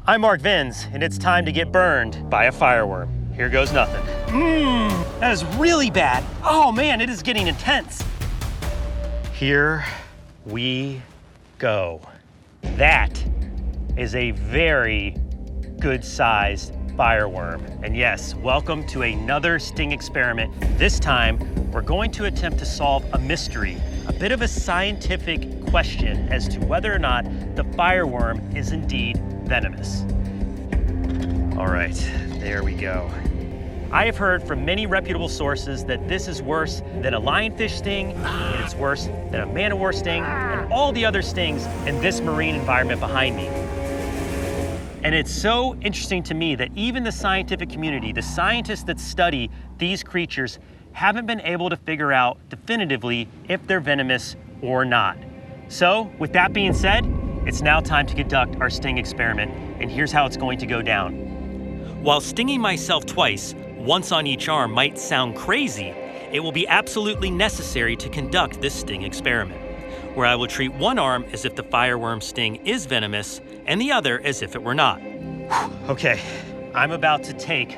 I'm Mark Vins, and it's time to get burned by a fireworm. Here goes nothing. That is really bad. Oh man, it is getting intense. Here we go. That is a very good-sized fireworm. And yes, welcome to another sting experiment. This time, we're going to attempt to solve a mystery, a bit of a scientific question as to whether or not the fireworm is indeed venomous. All right, there we go. I have heard from many reputable sources that this is worse than a lionfish sting, and it's worse than a man-o-war sting, and all the other stings in this marine environment behind me. And it's so interesting to me that even the scientific community, the scientists that study these creatures, haven't been able to figure out definitively if they're venomous or not. So, with that being said, it's now time to conduct our sting experiment, and here's how it's going to go down. While stinging myself twice, once on each arm, might sound crazy, it will be absolutely necessary to conduct this sting experiment, where I will treat one arm as if the fireworm sting is venomous and the other as if it were not. Okay, I'm about to take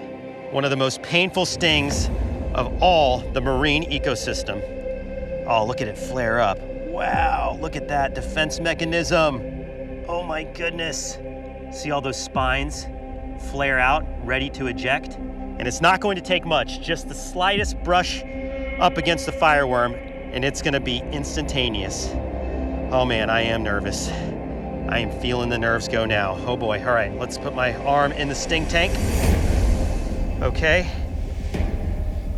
one of the most painful stings of all the marine ecosystem. Oh, look at it flare up. Wow, look at that defense mechanism. Oh my goodness. See all those spines flare out, ready to eject? And it's not going to take much, just the slightest brush up against the fireworm, and it's gonna be instantaneous. Oh man, I am nervous. I am feeling the nerves go now. Oh boy, all right, let's put my arm in the sting tank. Okay.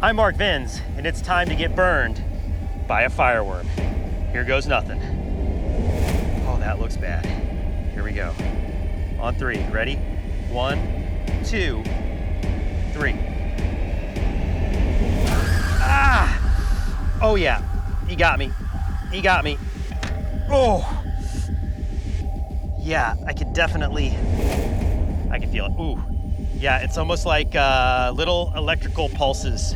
I'm Mark Vins, and it's time to get burned by a fireworm. Here goes nothing. Oh, that looks bad. Here we go. On three, ready? 1, 2, 3. Ah! Oh yeah, he got me. He got me. Oh! Yeah, I can feel it. Ooh. Yeah, it's almost like little electrical pulses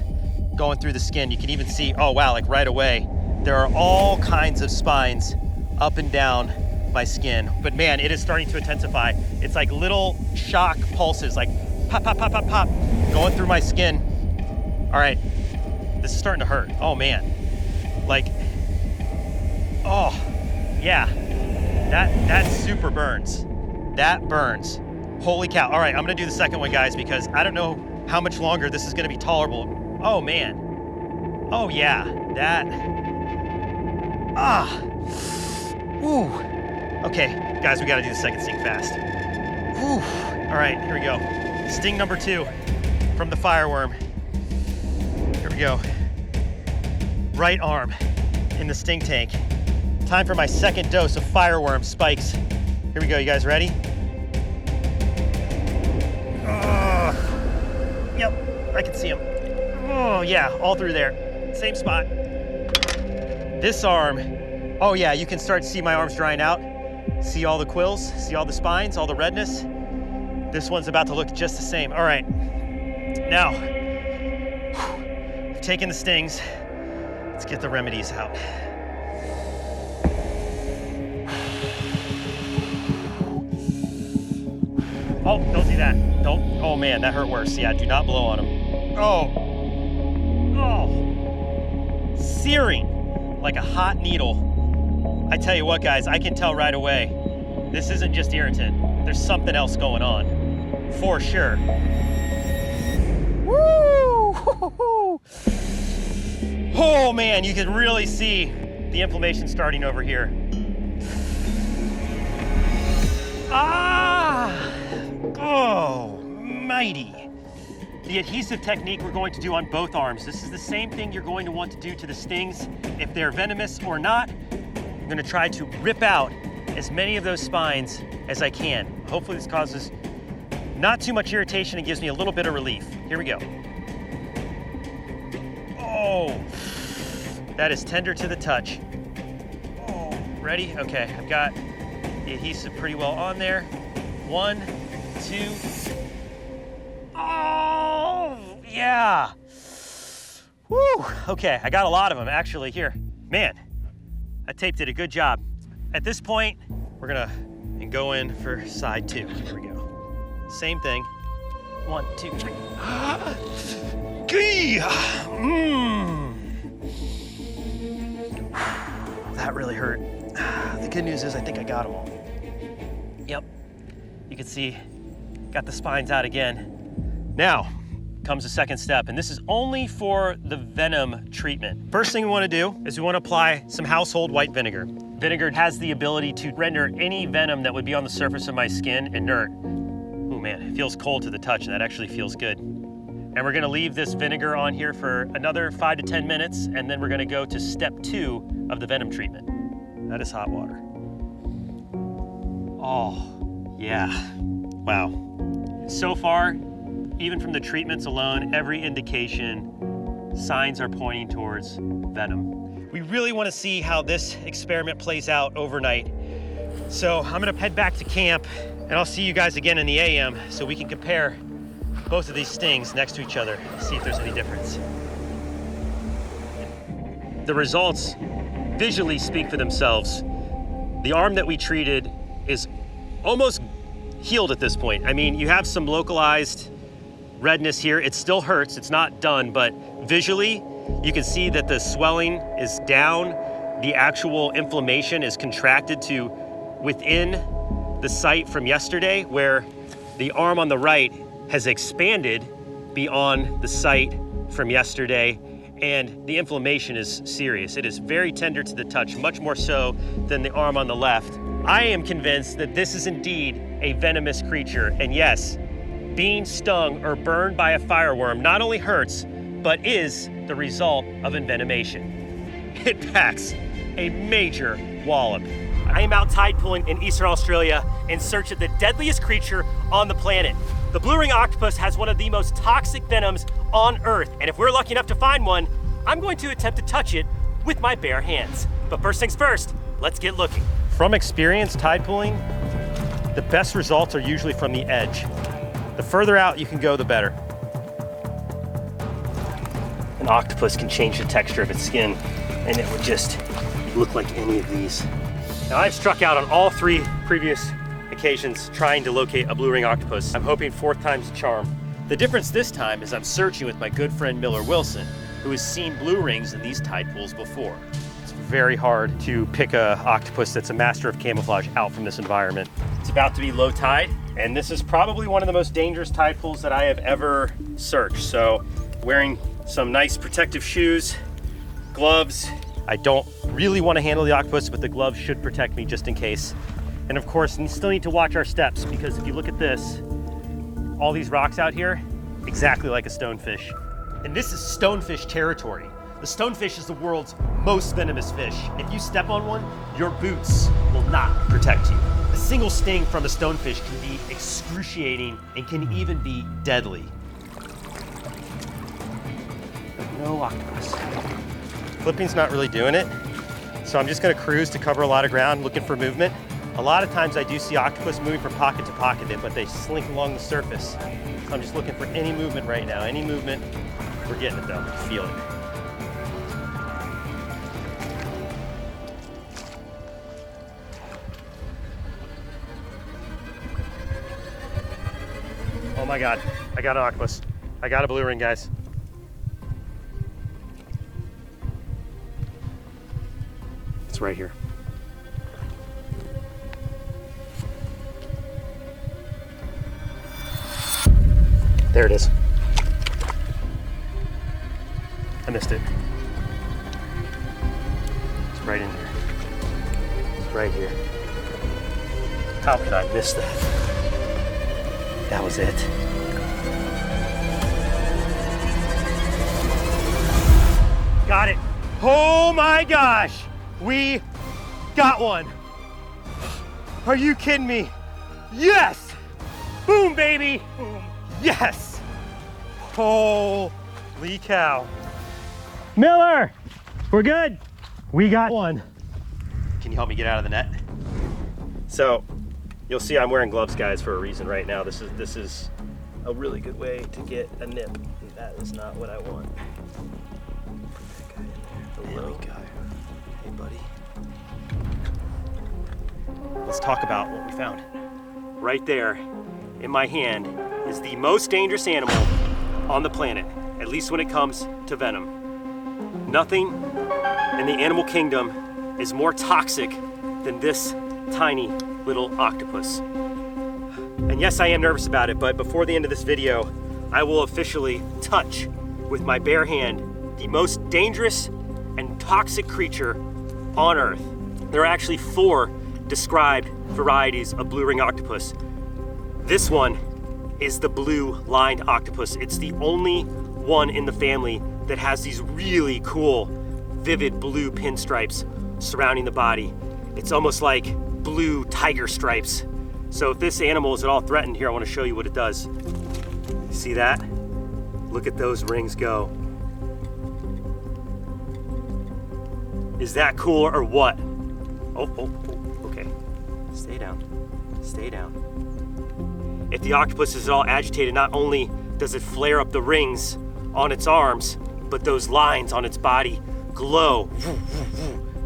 going through the skin. You can even see, oh wow, like right away, there are all kinds of spines up and down my skin. But man, it is starting to intensify. It's like little shock pulses, like pop, pop, pop, pop, pop, going through my skin. All right, this is starting to hurt. Oh man, like, oh, yeah, that super burns. That burns. Holy cow. All right, I'm gonna do the second one, guys, because I don't know how much longer this is gonna be tolerable. Oh man. Oh yeah, that. Ooh. Okay, guys, we gotta do the second sting fast. Ooh. All right, here we go. Sting number 2 from the fireworm. Here we go. Right arm in the sting tank. Time for my second dose of fireworm spikes. Here we go, you guys ready? Yep, I can see them. Oh yeah, all through there. Same spot. This arm, oh yeah, you can start to see my arms drying out. See all the quills, see all the spines, all the redness. This one's about to look just the same. All right, now, I've taken the stings. Let's get the remedies out. Oh, don't do that. Don't, oh man, that hurt worse. Yeah, do not blow on them. Oh, searing like a hot needle. I tell you what, guys, I can tell right away, this isn't just irritant. There's something else going on, for sure. Woo! Oh man, you can really see the inflammation starting over here. Ah! Oh, mighty. The adhesive technique we're going to do on both arms. This is the same thing you're going to want to do to the stings. If they're venomous or not, I'm gonna try to rip out as many of those spines as I can. Hopefully this causes not too much irritation and gives me a little bit of relief. Here we go. Oh, that is tender to the touch. Oh, ready? Okay, I've got the adhesive pretty well on there. 1, 2. Oh, yeah. Woo, okay, I got a lot of them actually here. Man, I taped it a good job. At this point, we're gonna go in for side 2. Here we go. same thing. 1, 2, 3. That really hurt. The good news is I think I got them all. Yep, you can see, got the spines out again. Now comes the second step, and this is only for the venom treatment. First thing we want to do is we want to apply some household white vinegar. Vinegar has the ability to render any venom that would be on the surface of my skin inert. Oh man, it feels cold to the touch, and that actually feels good. And we're gonna leave this vinegar on here for another 5 to 10 minutes, and then we're gonna go to step 2 of the venom treatment. That is hot water. Oh, yeah, wow. So far, even from the treatments alone, every indication, signs are pointing towards venom. We really wanna see how this experiment plays out overnight. So I'm gonna head back to camp, and I'll see you guys again in the AM so we can compare both of these stings next to each other, see if there's any difference. The results visually speak for themselves. The arm that we treated is almost healed at this point. I mean, you have some localized redness here. It still hurts, it's not done, but visually, you can see that the swelling is down. The actual inflammation is contracted to within the site from yesterday, where the arm on the right has expanded beyond the site from yesterday, and the inflammation is serious. It is very tender to the touch, much more so than the arm on the left. I am convinced that this is indeed a venomous creature, and yes, being stung or burned by a fireworm not only hurts, but is the result of envenomation. It packs a major wallop. I am out tide pooling in Eastern Australia in search of the deadliest creature on the planet. The blue ring octopus has one of the most toxic venoms on Earth, and if we're lucky enough to find one, I'm going to attempt to touch it with my bare hands. But first things first, let's get looking. From experience tide pooling, the best results are usually from the edge. The further out you can go, the better. An octopus can change the texture of its skin, and it would just look like any of these. Now, I've struck out on all 3 previous occasions trying to locate a blue ring octopus. I'm hoping 4th time's a charm. The difference this time is I'm searching with my good friend Miller Wilson, who has seen blue rings in these tide pools before. It's very hard to pick a octopus that's a master of camouflage out from this environment. It's about to be low tide, and this is probably one of the most dangerous tide pools that I have ever searched. So wearing some nice protective shoes, gloves. I don't really want to handle the octopus, but the gloves should protect me just in case. And of course, we still need to watch our steps, because if you look at this, all these rocks out here, exactly like a stonefish. And this is stonefish territory. The stonefish is the world's most venomous fish. If you step on one, your boots will not protect you. A single sting from a stonefish can be excruciating and can even be deadly. No octopus. Flipping's not really doing it, so I'm just gonna cruise to cover a lot of ground, looking for movement. A lot of times I do see octopus moving from pocket to pocket, but they slink along the surface. So I'm just looking for any movement right now, any movement. We're getting it though, feel it. Oh my God, I got an octopus. I got a blue ring, guys. It's right here. There it is. I missed it. It's right in here. It's right here. How could I miss that? That was it. Got it. Oh my gosh. We got one. Are you kidding me? Yes. Boom, baby. Boom. Yes! Holy cow. Miller, we're good. We got one. Can you help me get out of the net? So, you'll see I'm wearing gloves, guys, for a reason right now. This is a really good way to get a nip. And that is not what I want. Put that guy in there. There we go. Hey, buddy. Let's talk about what we found. Right there in my hand is the most dangerous animal on the planet, at least when it comes to venom. Nothing in the animal kingdom is more toxic than this tiny little octopus. And yes, I am nervous about it, but before the end of this video, I will officially touch with my bare hand the most dangerous and toxic creature on Earth. There are actually 4 described varieties of blue ring octopus. This one is the blue lined octopus. It's the only one in the family that has these really cool, vivid blue pinstripes surrounding the body. It's almost like blue tiger stripes. So if this animal is at all threatened, here, I want to show you what it does. See that? Look at those rings go. Is that cool or what? Oh, okay. Stay down, stay down. If the octopus is at all agitated, not only does it flare up the rings on its arms, but those lines on its body glow.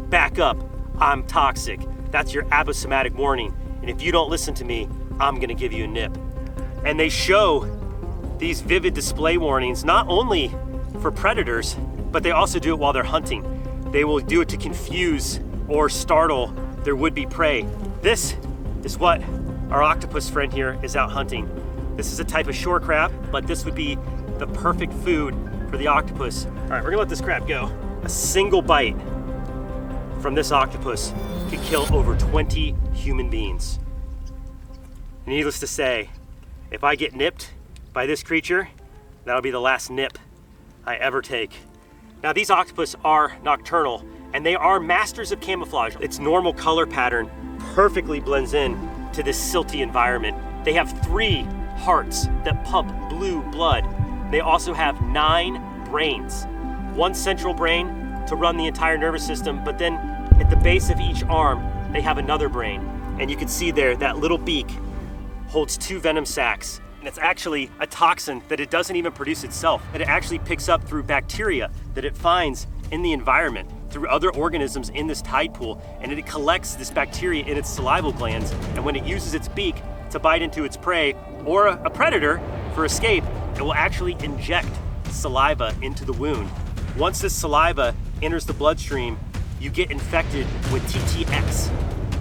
Back up, I'm toxic. That's your aposematic warning. And if you don't listen to me, I'm gonna give you a nip. And they show these vivid display warnings not only for predators, but they also do it while they're hunting. They will do it to confuse or startle their would-be prey. This is what our octopus friend here is out hunting. This is a type of shore crab, but this would be the perfect food for the octopus. All right, we're gonna let this crab go. A single bite from this octopus could kill over 20 human beings. Needless to say, if I get nipped by this creature, that'll be the last nip I ever take. Now, these octopus are nocturnal, and they are masters of camouflage. Its normal color pattern perfectly blends in to this silty environment. They have 3 hearts that pump blue blood. They also have 9 brains. 1 central brain to run the entire nervous system, but then at the base of each arm, they have another brain. And you can see there, that little beak holds 2 venom sacs. And it's actually a toxin that it doesn't even produce itself, that it actually picks up through bacteria that it finds in the environment, through other organisms in this tide pool, and it collects this bacteria in its salival glands, and when it uses its beak to bite into its prey or a predator for escape, it will actually inject saliva into the wound. Once this saliva enters the bloodstream, you get infected with TTX.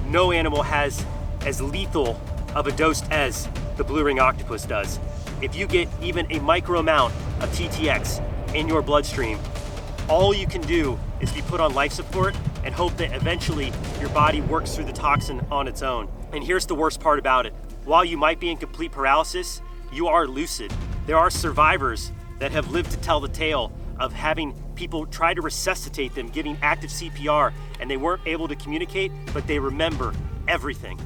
No animal has as lethal of a dose as the blue ring octopus does. If you get even a micro amount of TTX in your bloodstream, all you can do is be put on life support and hope that eventually your body works through the toxin on its own. And here's the worst part about it. While you might be in complete paralysis, you are lucid. There are survivors that have lived to tell the tale of having people try to resuscitate them, giving active CPR, and they weren't able to communicate, but they remember everything.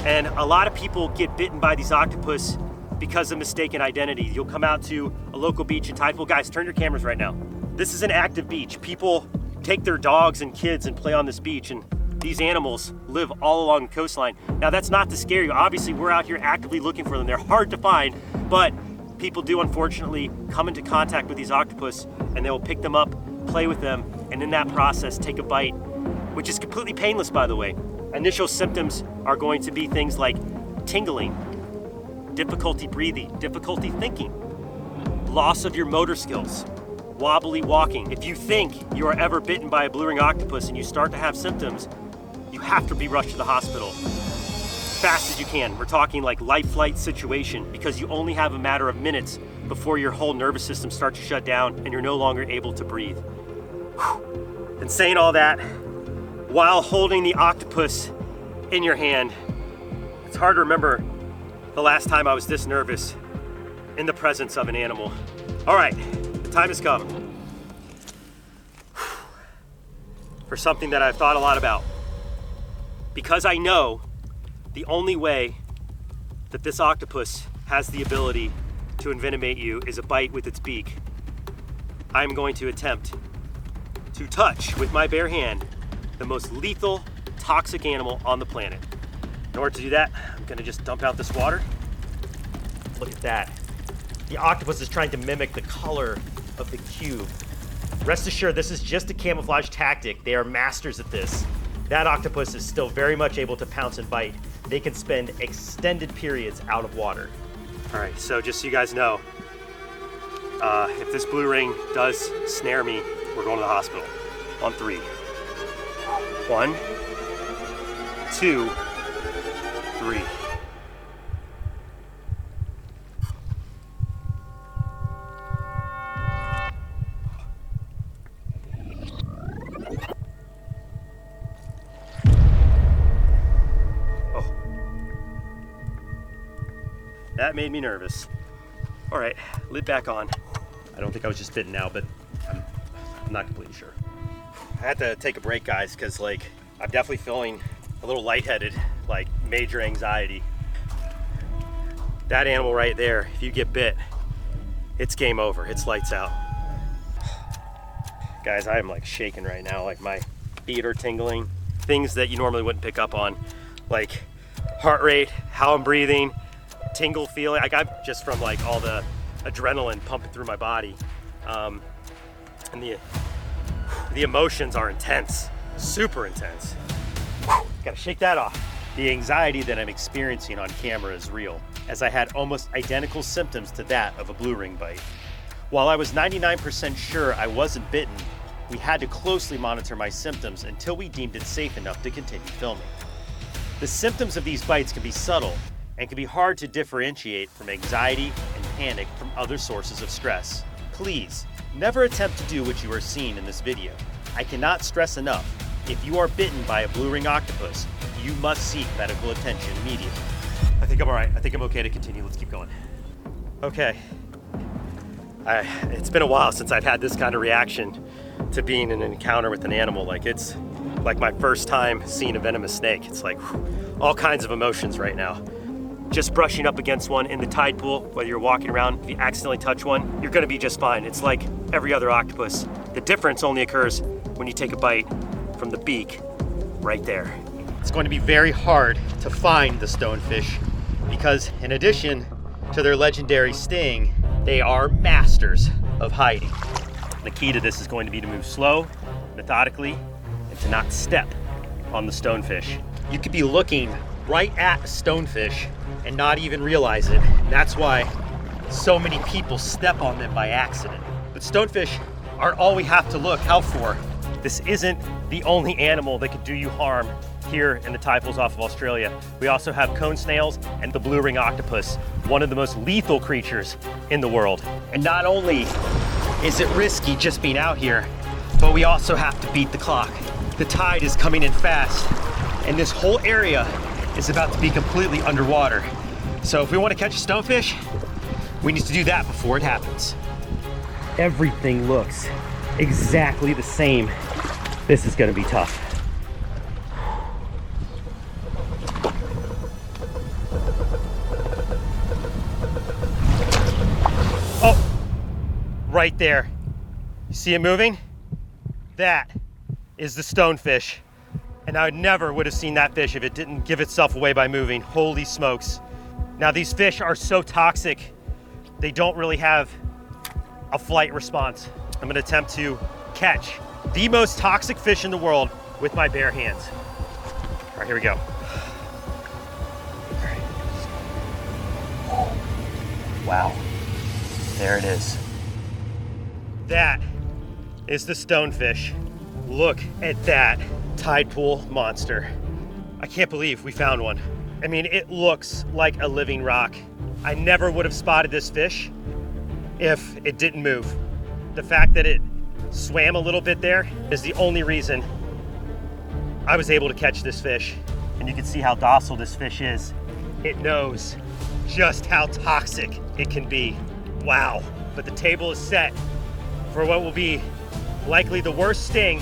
And a lot of people get bitten by these octopus because of mistaken identity. You'll come out to a local beach in Tidepool. Guys, turn your cameras right now. This is an active beach. People take their dogs and kids and play on this beach, and these animals live all along the coastline. Now, that's not to scare you. Obviously, we're out here actively looking for them. They're hard to find, but people do unfortunately come into contact with these octopus, and they will pick them up, play with them, and in that process, take a bite, which is completely painless, by the way. Initial symptoms are going to be things like tingling, difficulty breathing, difficulty thinking, loss of your motor skills, wobbly walking. If you think you are ever bitten by a blue ring octopus and you start to have symptoms, you have to be rushed to the hospital as fast as you can. We're talking like life flight situation, because you only have a matter of minutes before your whole nervous system starts to shut down and you're no longer able to breathe. Whew. And saying all that, while holding the octopus in your hand, it's hard to remember the last time I was this nervous in the presence of an animal. All right, the time has come for something that I've thought a lot about. Because I know the only way that this octopus has the ability to envenomate you is a bite with its beak, I'm going to attempt to touch with my bare hand the most lethal, toxic animal on the planet. In order to do that, I'm gonna just dump out this water. Look at that. The octopus is trying to mimic the color of the cube. Rest assured, this is just a camouflage tactic. They are masters at this. That octopus is still very much able to pounce and bite. they can spend extended periods out of water. All right, so just so you guys know, if this blue ring does snare me, we're going to the hospital. On 3. 1, 2, 3. That made me nervous. All right, lid back on. I don't think I was just bitten now, but I'm not completely sure. I had to take a break, guys, because like I'm definitely feeling a little lightheaded, like major anxiety. That animal right there, if you get bit, it's game over. It's lights out. Guys, I am like shaking right now. Like my feet are tingling. Things that you normally wouldn't pick up on, like heart rate, how I'm breathing, tingle feeling. Like I'm just from like all the adrenaline pumping through my body. And the emotions are intense, super intense. Gotta shake that off. The anxiety that I'm experiencing on camera is real, as I had almost identical symptoms to that of a blue ring bite. While I was 99% sure I wasn't bitten, we had to closely monitor my symptoms until we deemed it safe enough to continue filming. The symptoms of these bites can be subtle and can be hard to differentiate from anxiety and panic from other sources of stress. Please, never attempt to do what you are seeing in this video. I cannot stress enough, if you are bitten by a blue ring octopus, you must seek medical attention immediately. I think I'm all right. I think I'm okay to continue. Let's keep going. Okay. It's been a while since I've had this kind of reaction to being in an encounter with an animal. Like it's like my first time seeing a venomous snake. It's like all kinds of emotions right now. Just brushing up against one in the tide pool, whether you're walking around, if you accidentally touch one, you're gonna be just fine. It's like every other octopus. The difference only occurs when you take a bite from the beak right there. It's going to be very hard to find the stonefish because in addition to their legendary sting, they are masters of hiding. The key to this is going to be to move slow, methodically, and to not step on the stonefish. You could be looking right at a stonefish and not even realize it. And that's why so many people step on them by accident. But stonefish aren't all we have to look out for. This isn't the only animal that could do you harm here in the tide pools off of Australia. We also have cone snails and the blue ring octopus, one of the most lethal creatures in the world. And not only is it risky just being out here, but we also have to beat the clock. The tide is coming in fast, and this whole area is about to be completely underwater. So if we want to catch a stonefish, we need to do that before it happens. Everything looks exactly the same. This is going to be tough. Oh, right there. You see it moving? That is the stonefish. And I never would have seen that fish if it didn't give itself away by moving. Holy smokes. Now these fish are so toxic, they don't really have a flight response. I'm gonna attempt to catch the most toxic fish in the world with my bare hands. All right, here we go. All right. Wow, there it is. That is the stonefish. Look at that tide pool monster. I can't believe we found one. I mean, it looks like a living rock. I never would have spotted this fish if it didn't move. The fact that it swam a little bit there is the only reason I was able to catch this fish. And you can see how docile this fish is. It knows just how toxic it can be. Wow. But the table is set for what will be likely the worst sting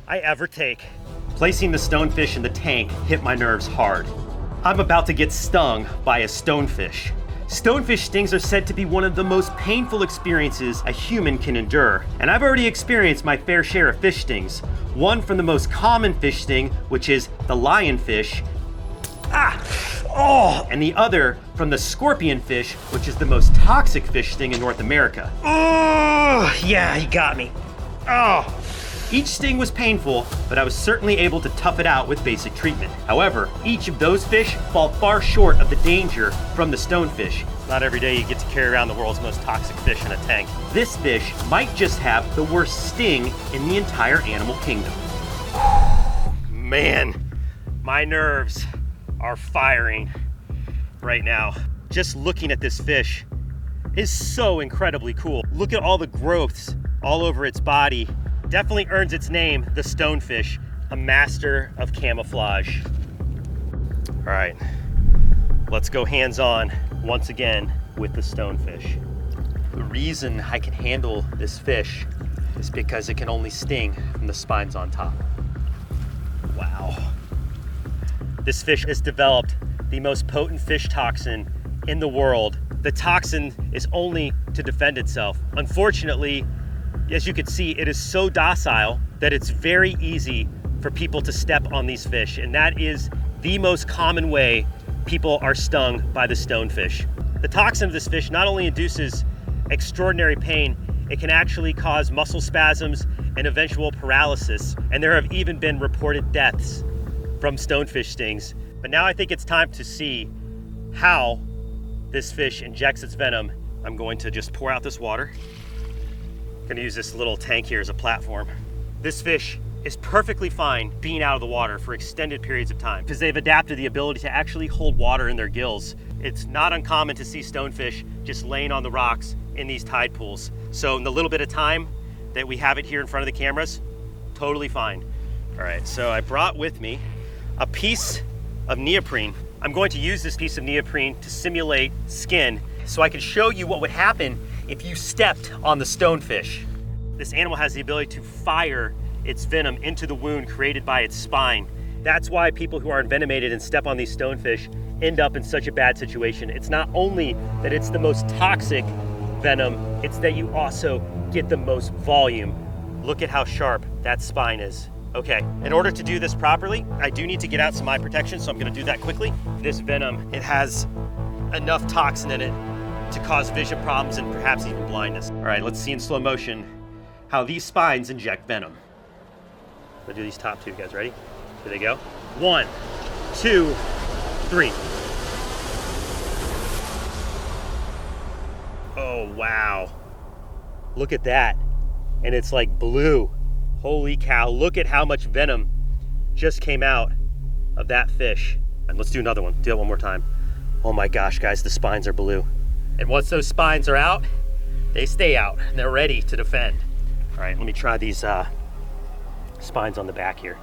I ever take. Placing the stonefish in the tank hit my nerves hard. I'm about to get stung by a stonefish. Stonefish stings are said to be one of the most painful experiences a human can endure. And I've already experienced my fair share of fish stings. One from the most common fish sting, which is the lionfish. And the other from the scorpionfish, which is the most toxic fish sting in North America. Oh, yeah, he got me. Oh, Each sting was painful, but I was certainly able to tough it out with basic treatment. However, each of those fish fall far short of the danger from the stonefish. Not every day you get to carry around the world's most toxic fish in a tank. This fish might just have the worst sting in the entire animal kingdom. Man, my nerves are firing right now. Just looking at this fish is so incredibly cool. Look at all the growths all over its body. Definitely earns its name, the stonefish, a master of camouflage. All right, let's go hands-on once again with the stonefish. The reason I can handle this fish is because it can only sting from the spines on top. Wow. This fish has developed the most potent fish toxin in the world. The toxin is only to defend itself. Unfortunately, as you can see, it is so docile that it's very easy for people to step on these fish, and that is the most common way people are stung by the stonefish. The toxin of this fish not only induces extraordinary pain, it can actually cause muscle spasms and eventual paralysis, and there have even been reported deaths from stonefish stings. But now I think it's time to see how this fish injects its venom. I'm going to just pour out this water. I'm gonna use this little tank here as a platform. This fish is perfectly fine being out of the water for extended periods of time because they've adapted the ability to actually hold water in their gills. It's not uncommon to see stonefish just laying on the rocks in these tide pools. So in the little bit of time that we have it here in front of the cameras, totally fine. All right, so I brought with me a piece of neoprene. I'm going to use this piece of neoprene to simulate skin so I can show you what would happen if you stepped on the stonefish. This animal has the ability to fire its venom into the wound created by its spine. That's why people who are envenomated and step on these stonefish end up in such a bad situation. It's not only that it's the most toxic venom, it's that you also get the most volume. Look at how sharp that spine is. Okay, in order to do this properly, I do need to get out some eye protection, so I'm gonna do that quickly. This venom, it has enough toxin in it to cause vision problems and perhaps even blindness. All right, let's see in slow motion how these spines inject venom. I'll do these top two, you guys ready? Here they go. 1, 2, 3. Oh, wow. Look at that. And it's like blue. Holy cow, look at how much venom just came out of that fish. And let's do another one, do it one more time. Oh my gosh, guys, the spines are blue. And once those spines are out, they stay out and they're ready to defend. All right, let me try these spines on the back here.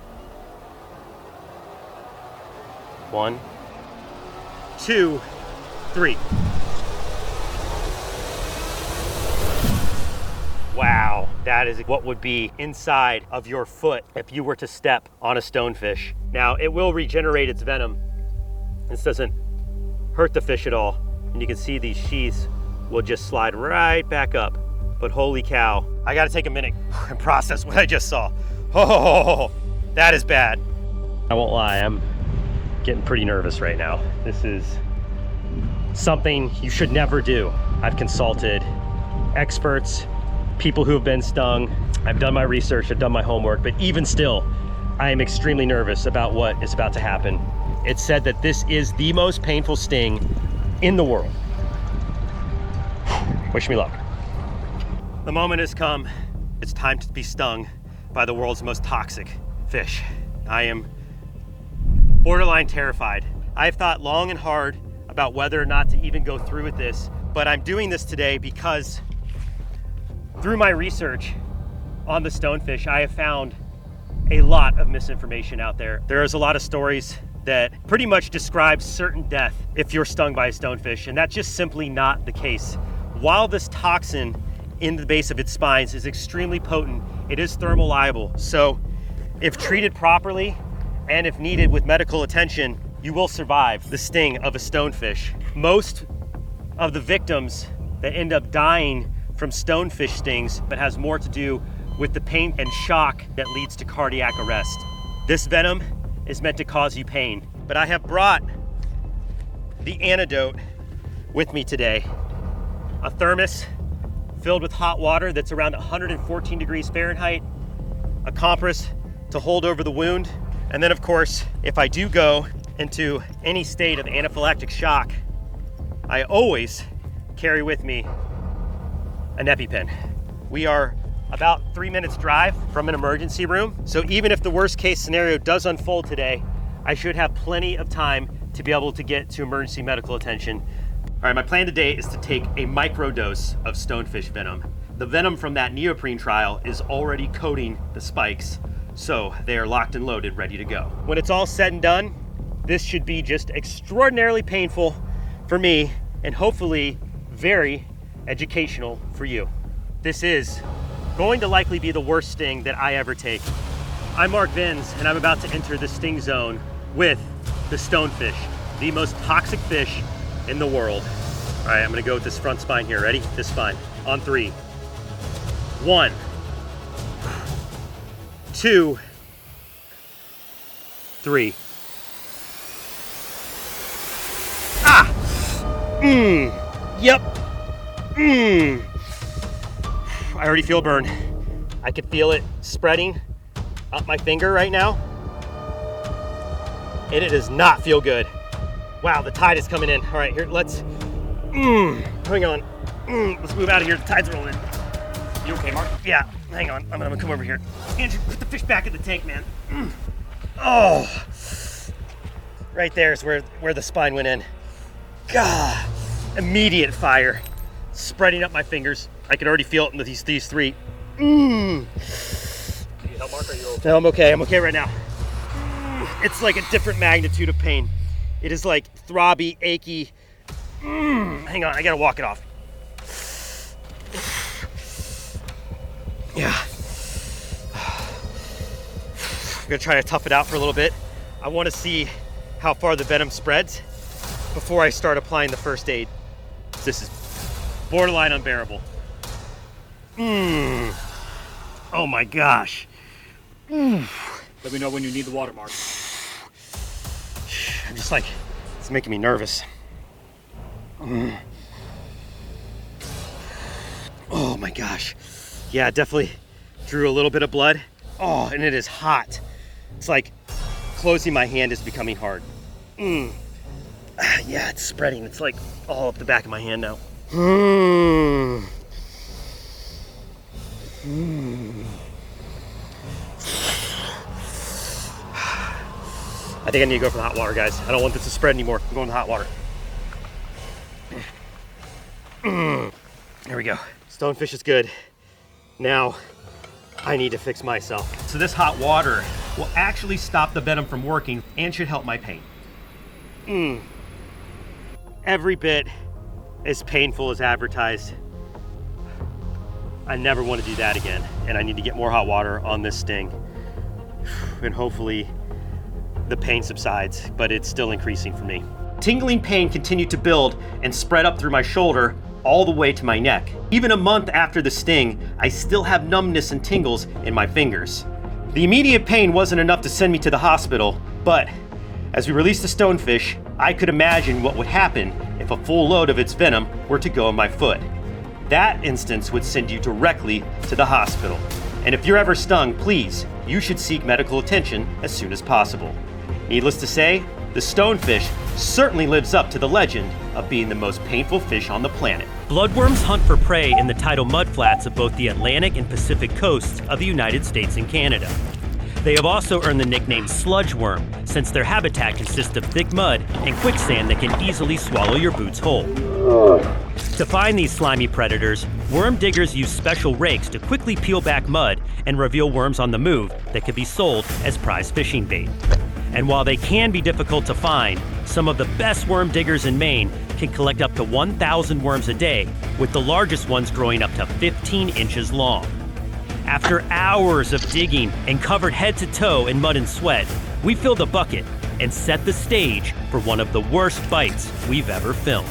1, 2, 3. Wow, that is what would be inside of your foot if you were to step on a stonefish. Now, it will regenerate its venom. This doesn't hurt the fish at all. And you can see these sheaths will just slide right back up. But holy cow, I gotta take a minute and process what I just saw. Oh, that is bad. I won't lie, I'm getting pretty nervous right now. This is something you should never do. I've consulted experts, people who have been stung. I've done my research, I've done my homework, but even still, I am extremely nervous about what is about to happen. It's said that this is the most painful sting in the world. Wish me luck. The moment has come. It's time to be stung by the world's most toxic fish. I am borderline terrified. I've thought long and hard about whether or not to even go through with this, but I'm doing this today because through my research on the stonefish, I have found a lot of misinformation out there. There is a lot of stories that pretty much describe certain death if you're stung by a stonefish, and that's just simply not the case. While this toxin in the base of its spines is extremely potent, it is thermolyable. So if treated properly and if needed with medical attention, you will survive the sting of a stonefish. Most of the victims that end up dying from stonefish stings, but has more to do with the pain and shock that leads to cardiac arrest. This venom is meant to cause you pain, but I have brought the antidote with me today. A thermos filled with hot water that's around 114 degrees Fahrenheit, a compress to hold over the wound. And then of course, if I do go into any state of anaphylactic shock, I always carry with me an EpiPen. We are about 3 minutes drive from an emergency room. So even if the worst case scenario does unfold today, I should have plenty of time to be able to get to emergency medical attention. All right, my plan today is to take a microdose of stonefish venom. The venom from that neoprene trial is already coating the spikes, so they are locked and loaded, ready to go. When it's all said and done, this should be just extraordinarily painful for me and hopefully very educational for you. This is going to likely be the worst sting that I ever take. I'm Mark Vins, and I'm about to enter the sting zone with the stonefish, the most toxic fish in the world. All right, I'm gonna go with this front spine here. Ready? This spine. On 3. 1, 2, 3. Ah! Yep. I already feel burn. I could feel it spreading up my finger right now. And it does not feel good. Wow, the tide is coming in. All right, here, let's, hang on. Let's move out of here, the tide's rolling. You okay, Mark? Yeah, hang on, I'm gonna come over here. Andrew, put the fish back in the tank, man. Oh, right there is where the spine went in. God, immediate fire, spreading up my fingers. I can already feel it in these 3. Can you help, Mark? Are you okay? No, I'm okay right now. It's like a different magnitude of pain. It is like throbby, achy. Hang on, I gotta walk it off. Yeah. I'm gonna try to tough it out for a little bit. I wanna see how far the venom spreads before I start applying the first aid. This is borderline unbearable. Oh my gosh. Let me know when you need the water, Mark. I'm just like, it's making me nervous. Oh my gosh. Yeah, it definitely drew a little bit of blood. Oh, and it is hot. It's like closing my hand is becoming hard. Yeah, it's spreading. It's like all up the back of my hand now. I think I need to go for the hot water, guys. I don't want this to spread anymore. I'm going to hot water. There we go. Stonefish is good. Now, I need to fix myself. So this hot water will actually stop the venom from working and should help my pain. Every bit as painful as advertised. I never want to do that again. And I need to get more hot water on this sting. And hopefully the pain subsides, but it's still increasing for me. Tingling pain continued to build and spread up through my shoulder all the way to my neck. Even a month after the sting, I still have numbness and tingles in my fingers. The immediate pain wasn't enough to send me to the hospital, but as we released the stonefish, I could imagine what would happen if a full load of its venom were to go in my foot. That instance would send you directly to the hospital. And if you're ever stung, please, you should seek medical attention as soon as possible. Needless to say, the stonefish certainly lives up to the legend of being the most painful fish on the planet. Bloodworms hunt for prey in the tidal mudflats of both the Atlantic and Pacific coasts of the United States and Canada. They have also earned the nickname sludge worm, since their habitat consists of thick mud and quicksand that can easily swallow your boots whole. To find these slimy predators, worm diggers use special rakes to quickly peel back mud and reveal worms on the move that could be sold as prize fishing bait. And while they can be difficult to find, some of the best worm diggers in Maine can collect up to 1,000 worms a day, with the largest ones growing up to 15 inches long. After hours of digging and covered head to toe in mud and sweat, we fill the bucket and set the stage for one of the worst bites we've ever filmed.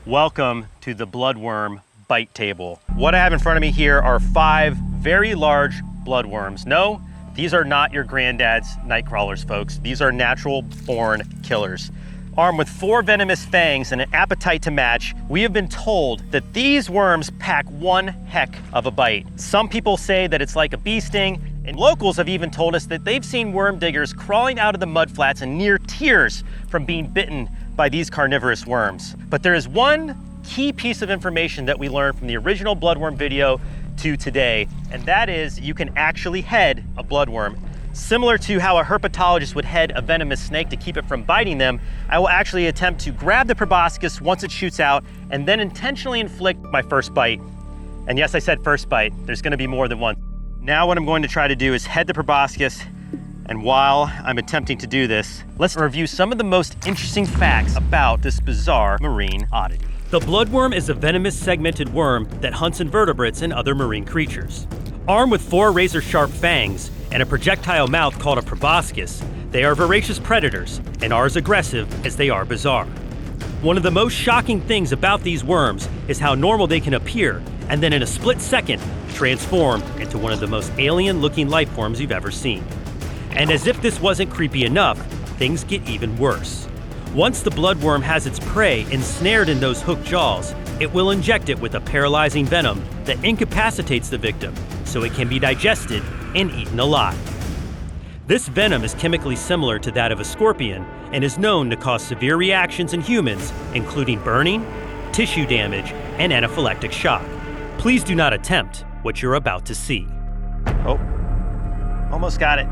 Welcome to the bloodworm bite table. What I have in front of me here are 5 very large bloodworms. No, these are not your granddad's night crawlers, folks. These are natural born killers. Armed with 4 venomous fangs and an appetite to match, we have been told that these worms pack one heck of a bite. Some people say that it's like a bee sting, And locals have even told us that they've seen worm diggers crawling out of the mudflats in near tears from being bitten by these carnivorous worms. But there is one key piece of information that we learned from the original bloodworm video to today, and that is you can actually head a bloodworm. Similar to how a herpetologist would head a venomous snake to keep it from biting them, I will actually attempt to grab the proboscis once it shoots out and then intentionally inflict my first bite. And yes, I said first bite. There's gonna be more than one. Now what I'm going to try to do is head the proboscis, and while I'm attempting to do this, let's review some of the most interesting facts about this bizarre marine oddity. The bloodworm is a venomous segmented worm that hunts invertebrates and other marine creatures. Armed with 4 razor-sharp fangs and a projectile mouth called a proboscis, they are voracious predators and are as aggressive as they are bizarre. One of the most shocking things about these worms is how normal they can appear and then in a split second transform into one of the most alien-looking life forms you've ever seen. And as if this wasn't creepy enough, things get even worse. Once the bloodworm has its prey ensnared in those hooked jaws, it will inject it with a paralyzing venom that incapacitates the victim so it can be digested and eaten alive. This venom is chemically similar to that of a scorpion and is known to cause severe reactions in humans, including burning, tissue damage, and anaphylactic shock. Please do not attempt what you're about to see. Oh, almost got it.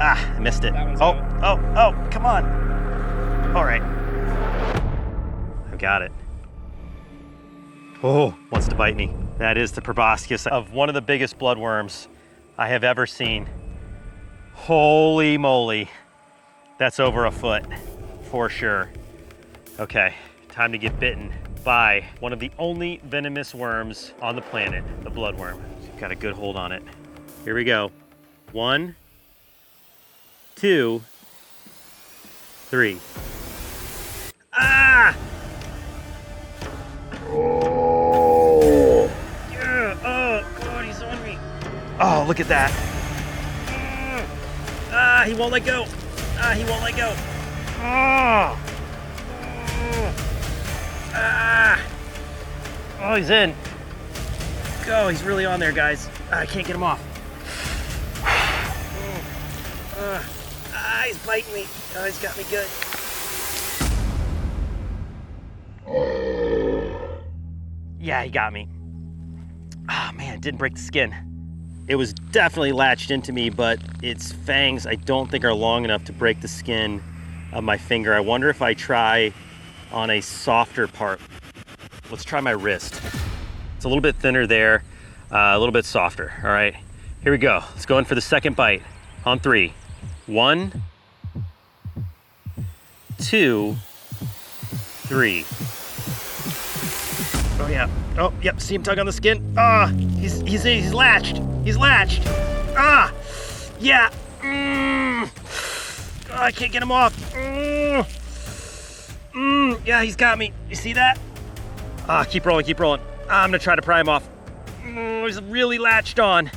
Ah, I missed it. Oh, come on. All right. I've got it. Oh, wants to bite me. That is the proboscis of one of the biggest bloodworms I have ever seen. Holy moly. That's over a foot, for sure. Okay, time to get bitten by one of the only venomous worms on the planet, the bloodworm. Got a good hold on it. Here we go. 1, 2, 3. Ah! Oh! Yeah! Oh, God, he's on me. Oh, look at that. Ah, he won't let go. Ah, he won't let go. Oh! Ah! Oh, he's in. Oh, he's really on there, guys. I can't get him off. He's biting me. Oh, he's got me good. Yeah, he got me. Ah, man, it didn't break the skin. It was definitely latched into me, but its fangs I don't think are long enough to break the skin of my finger. I wonder if I try on a softer part. Let's try my wrist. It's a little bit thinner there, a little bit softer. All right, here we go. Let's go in for the second bite on 3. 1, 2, 3. Oh yeah. Oh, yep. See him tug on the skin? Ah, he's latched. He's latched. Ah, yeah. Oh, I can't get him off. Yeah, he's got me. You see that? Ah, keep rolling, keep rolling. I'm gonna try to pry him off. He's really latched on.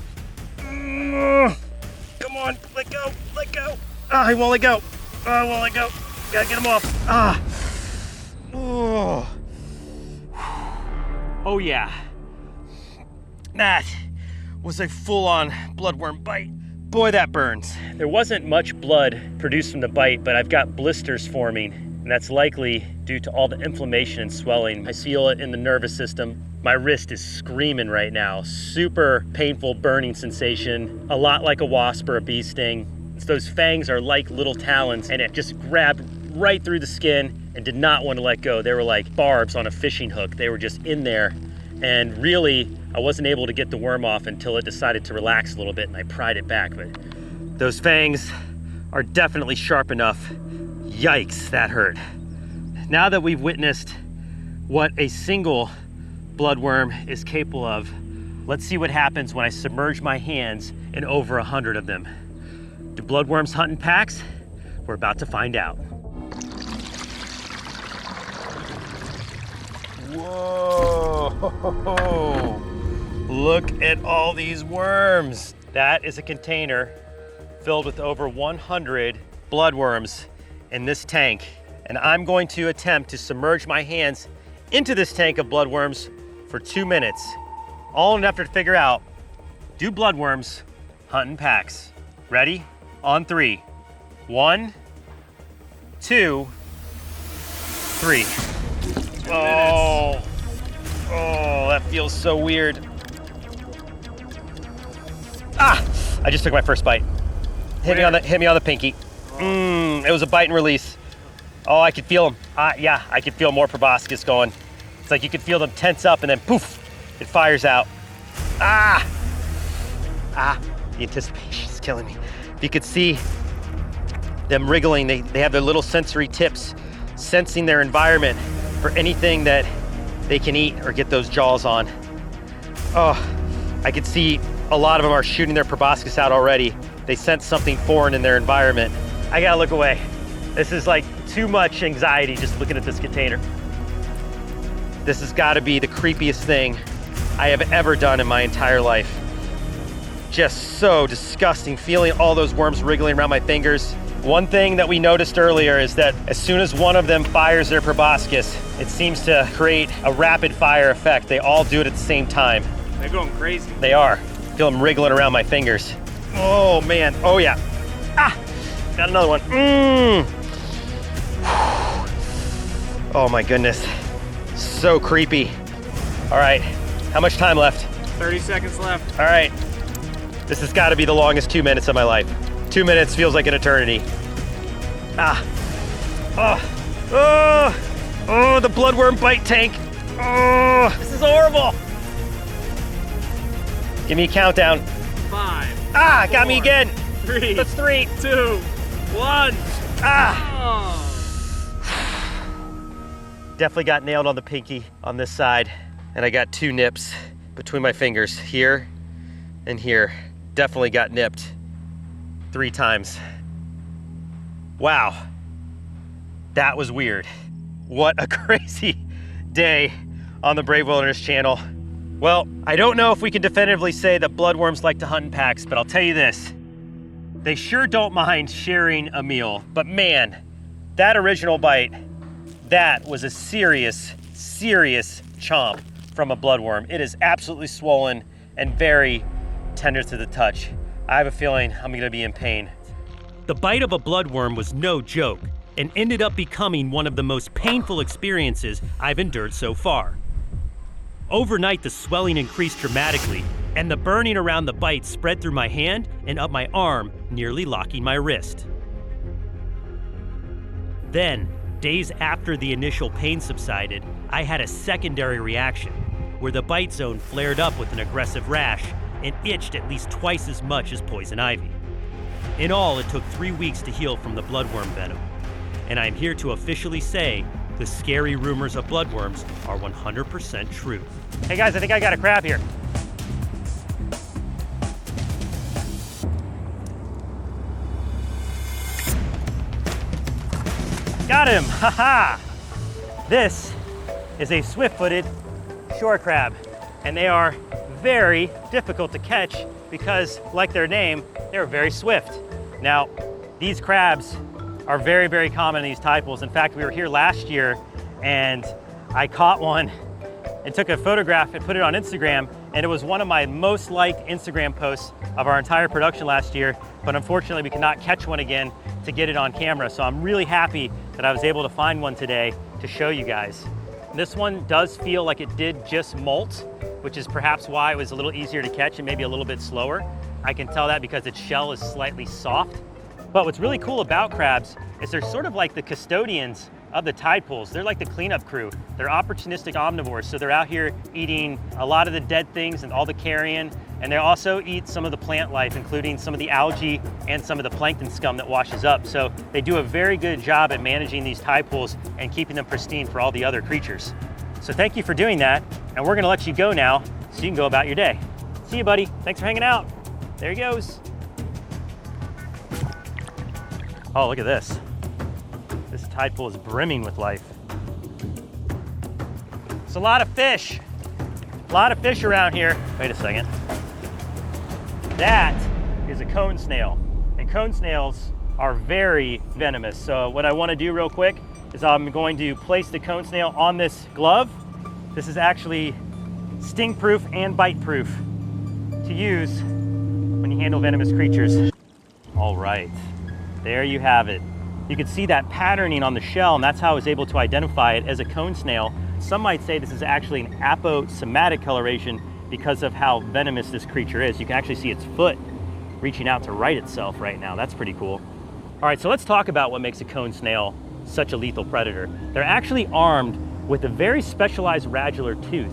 Come on, let go, let go. Ah, he won't let go. Oh, he won't let go. Gotta get him off. Ah. Oh yeah. That was a full-on bloodworm bite. Boy, that burns. There wasn't much blood produced from the bite, but I've got blisters forming, and that's likely due to all the inflammation and swelling. I feel it in the nervous system. My wrist is screaming right now. Super painful burning sensation, a lot like a wasp or a bee sting. Those fangs are like little talons, and it just grabbed right through the skin and did not want to let go. They were like barbs on a fishing hook. They were just in there, and really, I wasn't able to get the worm off until it decided to relax a little bit, and I pried it back, but those fangs are definitely sharp enough. Yikes, that hurt. Now that we've witnessed what a single bloodworm is capable of, let's see what happens when I submerge my hands in over 100 of them. Do bloodworms hunt in packs? We're about to find out. Whoa! Look at all these worms. That is a container filled with over 100 bloodworms in this tank. And I'm going to attempt to submerge my hands into this tank of bloodworms for 2 minutes. All enough to figure out, do bloodworms hunting packs. Ready? On 3. 1, 2, 3. Oh, that feels so weird. Ah, I just took my first bite. Hit me on the pinky. It was a bite and release. Oh, I could feel them. Yeah, I could feel more proboscis going. It's like you could feel them tense up and then poof, it fires out. The anticipation is killing me. If you could see them wriggling, they have their little sensory tips, sensing their environment for anything that they can eat or get those jaws on. Oh, I could see a lot of them are shooting their proboscis out already. They sense something foreign in their environment. I gotta look away. This is like too much anxiety just looking at this container. This has gotta be the creepiest thing I have ever done in my entire life. Just so disgusting, feeling all those worms wriggling around my fingers. One thing that we noticed earlier is that as soon as one of them fires their proboscis, it seems to create a rapid fire effect. They all do it at the same time. They're going crazy. They are. Feel them wriggling around my fingers. Oh man, oh yeah. Got another one. Oh my goodness, so creepy. All right, how much time left? 30 seconds left. All right, this has gotta be the longest 2 minutes of my life. 2 minutes feels like an eternity. Oh, the bloodworm bite tank. Oh, this is horrible. Give me a countdown. 5. Got me again. 3. That's 3. 2. 1. Definitely got nailed on the pinky on this side. And I got 2 nips between my fingers, here and here. Definitely got nipped 3 times. Wow, that was weird. What a crazy day on the Brave Wilderness channel. Well, I don't know if we can definitively say that bloodworms like to hunt in packs, but I'll tell you this. They sure don't mind sharing a meal, but man, that original bite, that was a serious, serious chomp from a bloodworm. It is absolutely swollen and very tender to the touch. I have a feeling I'm gonna be in pain. The bite of a bloodworm was no joke and ended up becoming one of the most painful experiences I've endured so far. Overnight, the swelling increased dramatically, and the burning around the bite spread through my hand and up my arm, nearly locking my wrist. Then, days after the initial pain subsided, I had a secondary reaction, where the bite zone flared up with an aggressive rash and itched at least twice as much as poison ivy. In all, it took 3 weeks to heal from the bloodworm venom, and I'm here to officially say the scary rumors of bloodworms are 100% true. Hey guys, I think I got a crab here. Got him, haha! This is a swift-footed shore crab, and they are very difficult to catch because, like their name, they're very swift. Now, these crabs are very, very common in these tide pools. In fact, we were here last year and I caught one and took a photograph and put it on Instagram, and it was one of my most liked Instagram posts of our entire production last year, but unfortunately we could not catch one again to get it on camera. So I'm really happy that I was able to find one today to show you guys. This one does feel like it did just molt, which is perhaps why it was a little easier to catch and maybe a little bit slower. I can tell that because its shell is slightly soft. But what's really cool about crabs is they're sort of like the custodians of the tide pools. They're like the cleanup crew. They're opportunistic omnivores, so they're out here eating a lot of the dead things and all the carrion, and they also eat some of the plant life, including some of the algae and some of the plankton scum that washes up. So they do a very good job at managing these tide pools and keeping them pristine for all the other creatures. So thank you for doing that, and we're gonna let you go now so you can go about your day. See you, buddy. Thanks for hanging out. There he goes. Oh, look at this. This tide pool is brimming with life. It's a lot of fish. A lot of fish around here. Wait a second. That is a cone snail. And cone snails are very venomous. So what I want to do real quick is I'm going to place the cone snail on this glove. This is actually sting proof and bite proof to use when you handle venomous creatures. All right, there you have it. You can see that patterning on the shell, and that's how I was able to identify it as a cone snail. Some might say this is actually an aposematic coloration because of how venomous this creature is. You can actually see its foot reaching out to right itself right now. That's pretty cool. All right, so let's talk about what makes a cone snail such a lethal predator. They're actually armed with a very specialized radular tooth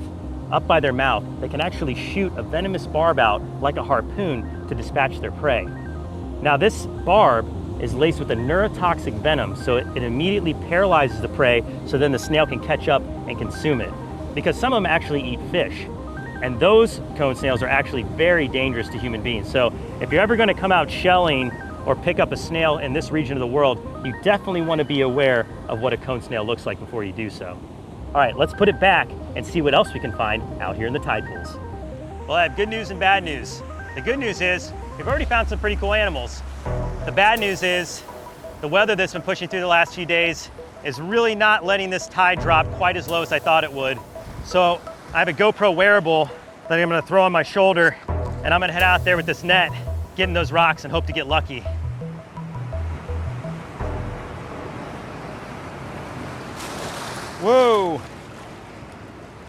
up by their mouth. They can actually shoot a venomous barb out like a harpoon to dispatch their prey. Now this barb is laced with a neurotoxic venom, so it immediately paralyzes the prey, so then the snail can catch up and consume it. Because some of them actually eat fish, and those cone snails are actually very dangerous to human beings. So if you're ever gonna come out shelling or pick up a snail in this region of the world, you definitely wanna be aware of what a cone snail looks like before you do so. All right, let's put it back and see what else we can find out here in the tide pools. Well, I have good news and bad news. The good news is we've already found some pretty cool animals. The bad news is the weather that's been pushing through the last few days is really not letting this tide drop quite as low as I thought it would. So I have a GoPro wearable that I'm gonna throw on my shoulder, and I'm gonna head out there with this net, get in those rocks and hope to get lucky. Whoa.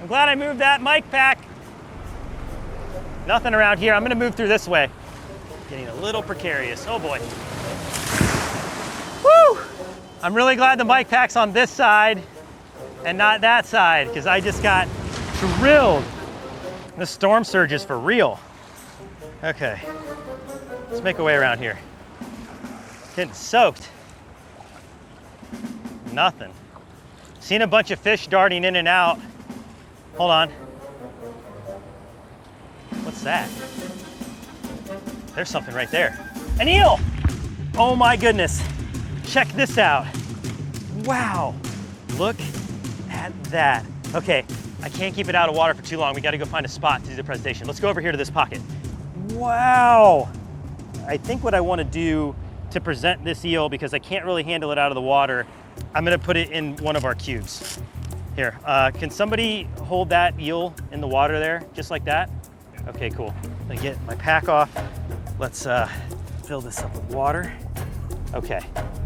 I'm glad I moved that mic pack. Nothing around here. I'm gonna move through this way. Getting a little precarious. Oh boy. Woo! I'm really glad the mic pack's on this side and not that side, because I just got drilled. The storm surge is for real. Okay, let's make our way around here. Getting soaked. Nothing. Seen a bunch of fish darting in and out. Hold on. What's that? There's something right there. An eel! Oh my goodness. Check this out. Wow. Look at that. Okay, I can't keep it out of water for too long. We gotta go find a spot to do the presentation. Let's go over here to this pocket. Wow. I think what I wanna do to present this eel, because I can't really handle it out of the water, I'm gonna put it in one of our cubes. Here, can somebody hold that eel in the water there, just like that? Okay, cool. I get my pack off. Let's fill this up with water. Okay,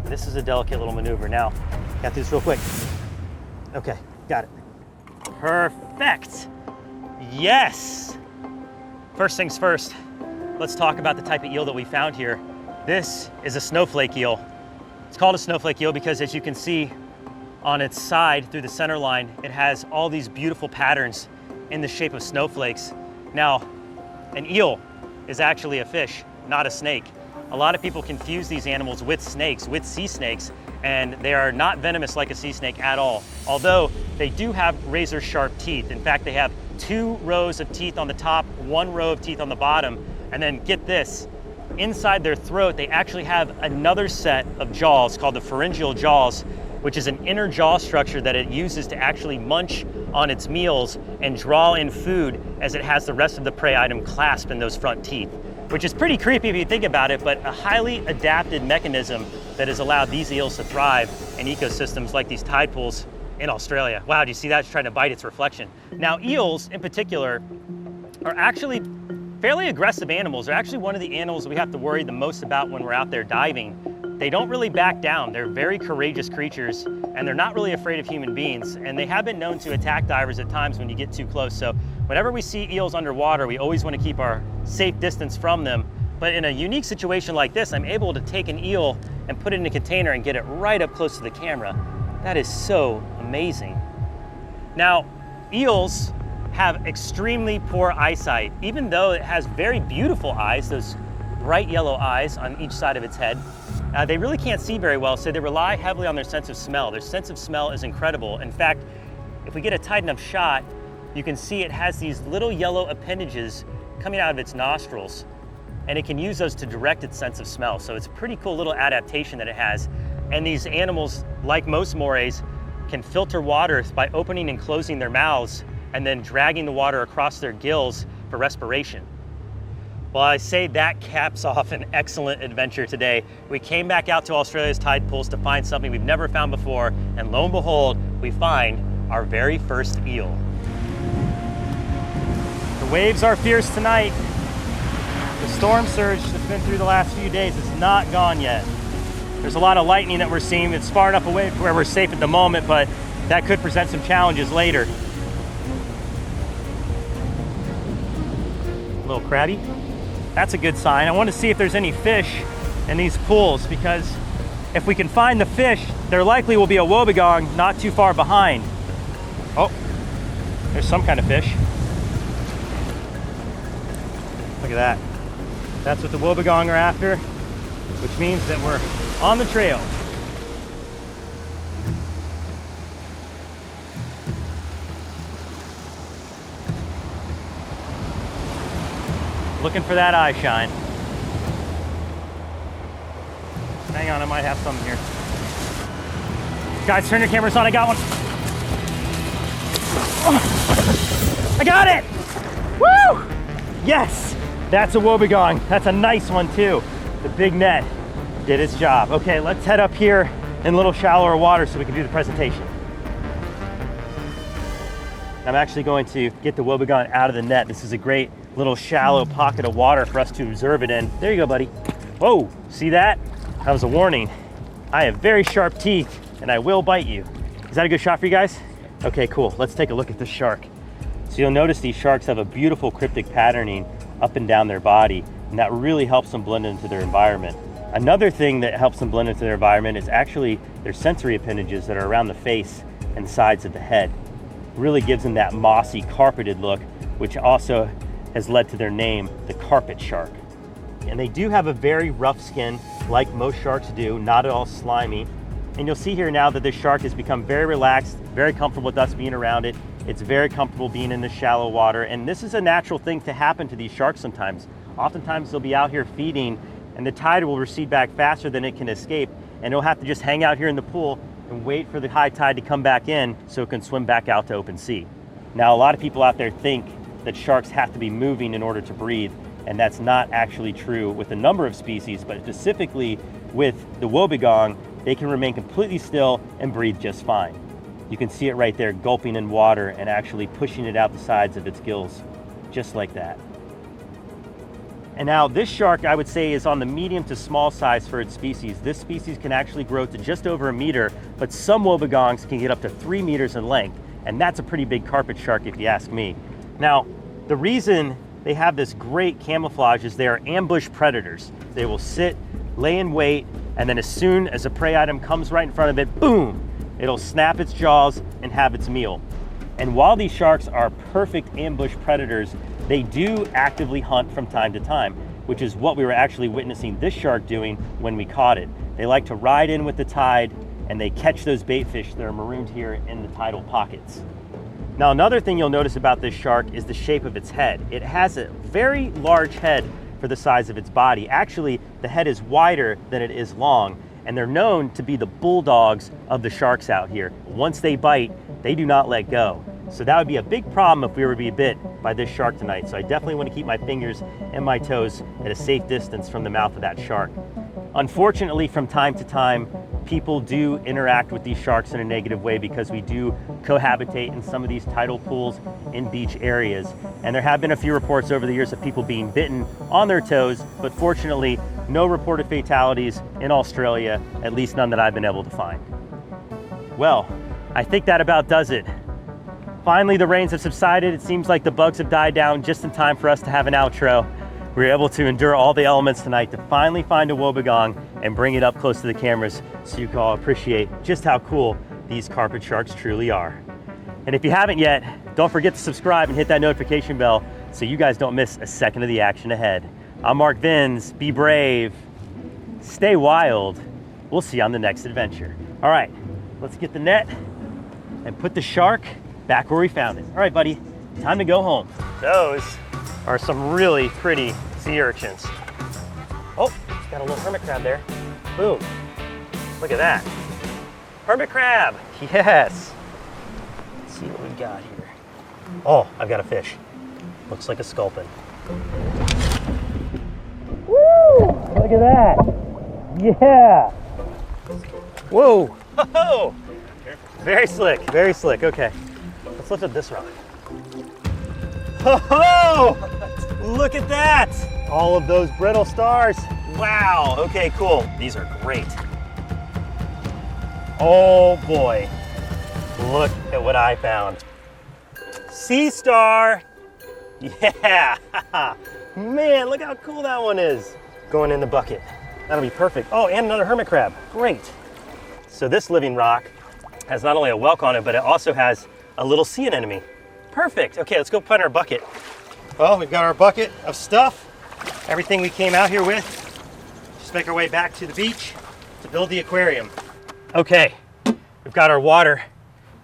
this is a delicate little maneuver. Now, got this real quick. Okay, got it. Perfect. Yes. First things first, let's talk about the type of eel that we found here. This is a snowflake eel. It's called a snowflake eel because, as you can see on its side through the center line, it has all these beautiful patterns in the shape of snowflakes. Now, an eel is actually a fish, not a snake. A lot of people confuse these animals with snakes, with sea snakes, and they are not venomous like a sea snake at all. Although they do have razor sharp teeth. In fact, they have 2 rows of teeth on the top, 1 row of teeth on the bottom, and then get this, inside their throat, they actually have another set of jaws called the pharyngeal jaws, which is an inner jaw structure that it uses to actually munch on its meals and draw in food as it has the rest of the prey item clasped in those front teeth, which is pretty creepy if you think about it, but a highly adapted mechanism that has allowed these eels to thrive in ecosystems like these tide pools in Australia. Wow, do you see that? It's trying to bite its reflection. Now, eels in particular are actually fairly aggressive animals. They're actually one of the animals we have to worry the most about when we're out there diving. They don't really back down. They're very courageous creatures, and they're not really afraid of human beings. And they have been known to attack divers at times when you get too close. So whenever we see eels underwater, we always want to keep our safe distance from them. But in a unique situation like this, I'm able to take an eel and put it in a container and get it right up close to the camera. That is so amazing. Now, eels have extremely poor eyesight. Even though it has very beautiful eyes, those bright yellow eyes on each side of its head, they really can't see very well, so they rely heavily on their sense of smell. Their sense of smell is incredible. In fact, if we get a tight enough shot, you can see it has these little yellow appendages coming out of its nostrils, and it can use those to direct its sense of smell. So it's a pretty cool little adaptation that it has. And these animals, like most morays, can filter water by opening and closing their mouths and then dragging the water across their gills for respiration. Well, I say that caps off an excellent adventure today. We came back out to Australia's tide pools to find something we've never found before, and lo and behold, we find our very first eel. The waves are fierce tonight. The storm surge that's been through the last few days is not gone yet. There's a lot of lightning that we're seeing. It's far enough away from where we're safe at the moment, but that could present some challenges later. A little crabby. That's a good sign. I want to see if there's any fish in these pools, because if we can find the fish, there likely will be a Wobbegong not too far behind. Oh, there's some kind of fish. Look at that. That's what the Wobbegong are after, which means that we're on the trail. Looking for that eye shine. Hang on, I might have something here. Guys, turn your cameras on, I got one. Oh, I got it! Woo! Yes, that's a Wobbegong. That's a nice one too. The big net did its job. Okay, let's head up here in a little shallower water so we can do the presentation. I'm actually going to get the Wobbegong out of the net. This is a great little shallow pocket of water for us to observe it in. There you go, buddy. Whoa, see that? That was a warning. I have very sharp teeth and I will bite you. Is that a good shot for you guys? Okay, cool. Let's take a look at this shark. So you'll notice these sharks have a beautiful cryptic patterning up and down their body, and that really helps them blend into their environment. Another thing that helps them blend into their environment is actually their sensory appendages that are around the face and sides of the head. Really gives them that mossy, carpeted look, which also has led to their name, the carpet shark. And they do have a very rough skin, like most sharks do, not at all slimy. And you'll see here now that this shark has become very relaxed, very comfortable with us being around it. It's very comfortable being in the shallow water. And this is a natural thing to happen to these sharks sometimes. Oftentimes they'll be out here feeding and the tide will recede back faster than it can escape. And it'll have to just hang out here in the pool and wait for the high tide to come back in so it can swim back out to open sea. Now, a lot of people out there think that sharks have to be moving in order to breathe. And that's not actually true with a number of species, but specifically with the Wobbegong, they can remain completely still and breathe just fine. You can see it right there, gulping in water and actually pushing it out the sides of its gills, just like that. And now this shark, I would say, is on the medium to small size for its species. This species can actually grow to just over 1 meter, but some Wobbegongs can get up to 3 meters in length, and that's a pretty big carpet shark if you ask me. Now, the reason they have this great camouflage is they are ambush predators. They will sit, lay in wait, and then as soon as a prey item comes right in front of it, boom, it'll snap its jaws and have its meal. And while these sharks are perfect ambush predators, they do actively hunt from time to time, which is what we were actually witnessing this shark doing when we caught it. They like to ride in with the tide and they catch those bait fish that are marooned here in the tidal pockets. Now, another thing you'll notice about this shark is the shape of its head. It has a very large head for the size of its body. Actually, the head is wider than it is long, and they're known to be the bulldogs of the sharks out here. Once they bite, they do not let go. So that would be a big problem if we were to be bit by this shark tonight. So I definitely want to keep my fingers and my toes at a safe distance from the mouth of that shark. Unfortunately, from time to time, people do interact with these sharks in a negative way because we do cohabitate in some of these tidal pools in beach areas. And there have been a few reports over the years of people being bitten on their toes, but fortunately, no reported fatalities in Australia, at least none that I've been able to find. Well, I think that about does it. Finally, the rains have subsided. It seems like the bugs have died down just in time for us to have an outro. We were able to endure all the elements tonight to finally find a Wobbegong and bring it up close to the cameras so you can all appreciate just how cool these carpet sharks truly are. And if you haven't yet, don't forget to subscribe and hit that notification bell so you guys don't miss a second of the action ahead. I'm Mark Vins. Be brave, stay wild. We'll see you on the next adventure. All right, let's get the net and put the shark back where we found it. All right, buddy, time to go home. Those are some really pretty sea urchins. Oh, got a little hermit crab there. Boom. Look at that. Hermit crab, yes. Let's see what we've got here. Oh, I've got a fish. Looks like a sculpin. Woo! Look at that. Yeah. Whoa. Whoa. Very slick, very slick. Okay, let's lift up this rock. Oh, Look at that! All of those brittle stars. Wow, okay, cool. These are great. Oh boy, look at what I found. Sea star. Yeah, man, look how cool that one is. Going in the bucket. That'll be perfect. Oh, and another hermit crab, great. So this living rock has not only a whelk on it, but it also has a little sea anemone. Perfect, okay, let's go put in our bucket. Well, we've got our bucket of stuff, everything we came out here with. Just make our way back to the beach to build the aquarium. Okay, we've got our water